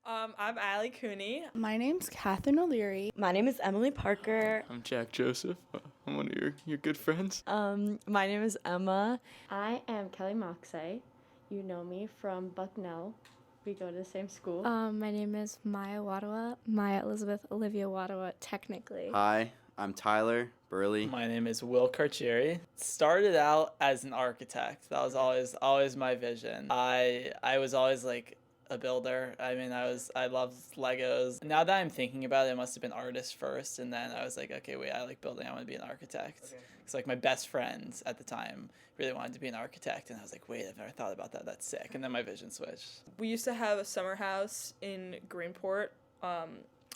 I'm Allie Cooney. My name's Catherine O'Leary. My name is Emily Parker. I'm Jack Joseph. I'm one of your good friends. My name is Emma. I am Kelly Moxey. You know me from Bucknell. We go to the same school. My name is Maya Wadawa, Maya Elizabeth Olivia Wadawa, technically. Hi, I'm Tyler Burley. My name is Will Carcieri. Started out as an architect. That was always my vision. I was always like a builder. I mean, I loved Legos. Now that I'm thinking about it, it must have been artist first, and then I was like, okay, wait, I like building. I want to be an architect. Because like my best friends at the time really wanted to be an architect, and I was like, wait, I've never thought about that. That's sick. And then my vision switched. We used to have a summer house in Greenport, on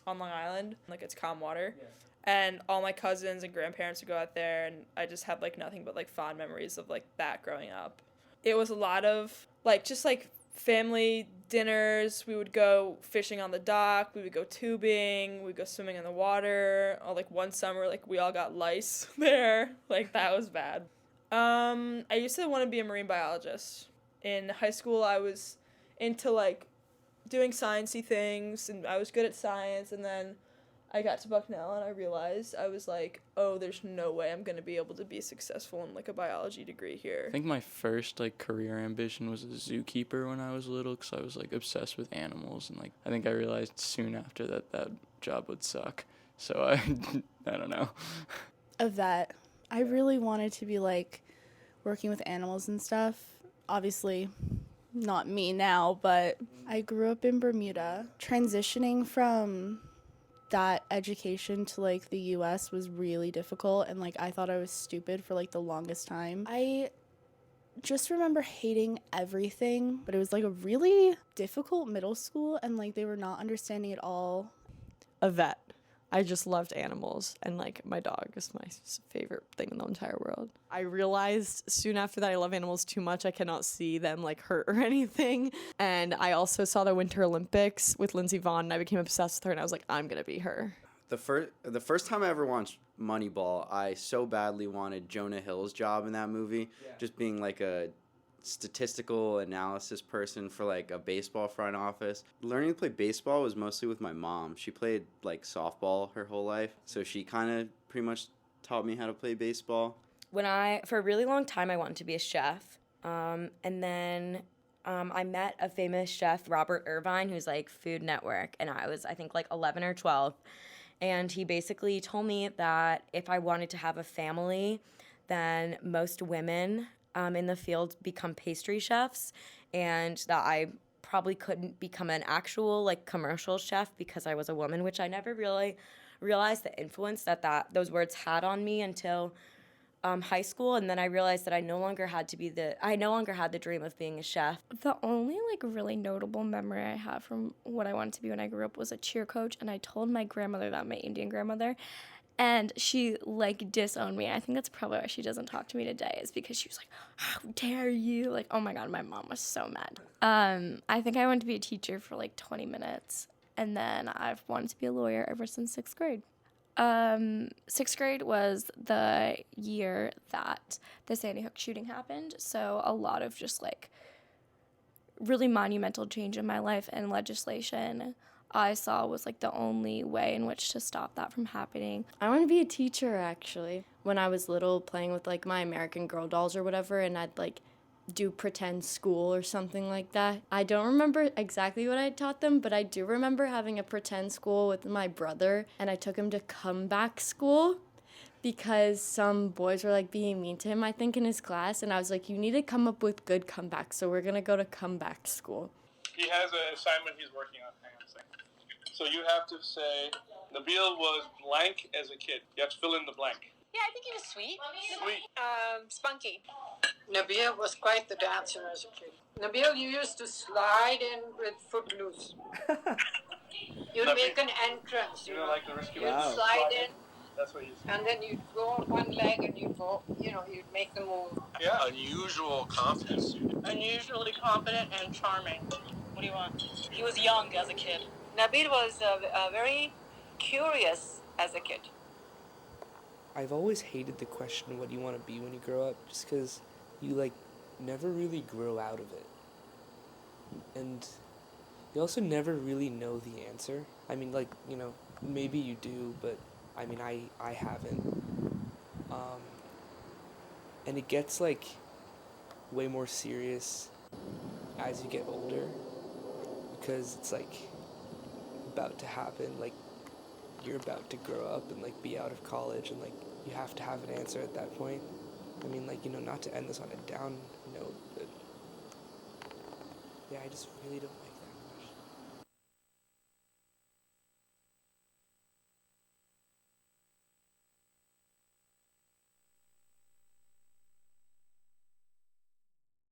Long Island, like it's calm water. Yeah. And all my cousins and grandparents would go out there, and I just have like nothing but like fond memories of like that growing up. It was a lot of like just like family dinners. We would go fishing on the dock, we would go tubing, we'd go swimming in the water. Or like one summer, like we all got lice there. Like that was bad. I used to want to be a marine biologist. In high school, I was into like doing sciencey things, and I was good at science, and then I got to Bucknell and I realized I was like, oh, there's no way I'm going to be able to be successful in like a biology degree here. I think my first like career ambition was a zookeeper when I was little because I was like obsessed with animals, and like I think I realized soon after that job would suck. So I don't know. A vet. I really wanted to be like working with animals and stuff. Obviously, not me now, but I grew up in Bermuda. Transitioning from that education to like the US was really difficult, and like I thought I was stupid for like the longest time. I just remember hating everything, but it was like a really difficult middle school, and like they were not understanding at all. A vet. I just loved animals, and like my dog is my favorite thing in the entire world. I realized soon after that I love animals too much. I cannot see them like hurt or anything. And I also saw the Winter Olympics with Lindsey Vonn, and I became obsessed with her, and I was like, I'm gonna be her. The first time I ever watched Moneyball, I so badly wanted Jonah Hill's job in that movie, just being like a statistical analysis person for like a baseball front office. Learning to play baseball was mostly with my mom. She played like softball her whole life, so she kind of pretty much taught me how to play baseball. For a really long time, I wanted to be a chef, and then I met a famous chef, Robert Irvine, who's like Food Network, and I think like 11 or 12, and he basically told me that if I wanted to have a family, then most women in the field become pastry chefs, and that I probably couldn't become an actual like commercial chef because I was a woman, which I never really realized the influence that those words had on me until high school. And then I realized that I no longer had the dream of being a chef. The only like really notable memory I have from what I wanted to be when I grew up was a cheer coach, and I told my grandmother that, my Indian grandmother, and she like disowned me. I think that's probably why she doesn't talk to me today, is because she was like, how dare you? Like, oh my God, my mom was so mad. I think I wanted to be a teacher for like 20 minutes, and then I've wanted to be a lawyer ever since 6th grade. 6th grade was the year that the Sandy Hook shooting happened, so a lot of just like really monumental change in my life, and legislation I saw was like the only way in which to stop that from happening. I want to be a teacher, actually. When I was little, playing with like my American Girl dolls or whatever, and I'd like do pretend school or something like that. I don't remember exactly what I taught them, but I do remember having a pretend school with my brother, and I took him to comeback school because some boys were like being mean to him, I think, in his class, and I was like, you need to come up with good comebacks, so we're gonna go to comeback school. He has an assignment he's working on. Hang on a second. So you have to say, Nabil was blank as a kid. You have to fill in the blank. Yeah, I think he was sweet. Sweet. Spunky. Nabil was quite the dancer as a kid. Nabil, you used to slide in with Footloose. You'd make an entrance. You know, like the risky You'd slide in. That's what you said. And then you'd go on one leg and you'd go, you'd make the move. Yeah. Unusual confidence. Unusually confident and charming. What do you want? He was young as a kid. Nabil was very curious as a kid. I've always hated the question, what do you want to be when you grow up? Just because you, like, never really grow out of it. And you also never really know the answer. I mean, like, you know, maybe you do, but I mean, I haven't. And it gets, like, way more serious as you get older, because it's, like, about to happen. Like, you're about to grow up and, like, be out of college, and, like, you have to have an answer at that point. I mean, like, you know, not to end this on a down note, but yeah, I just really don't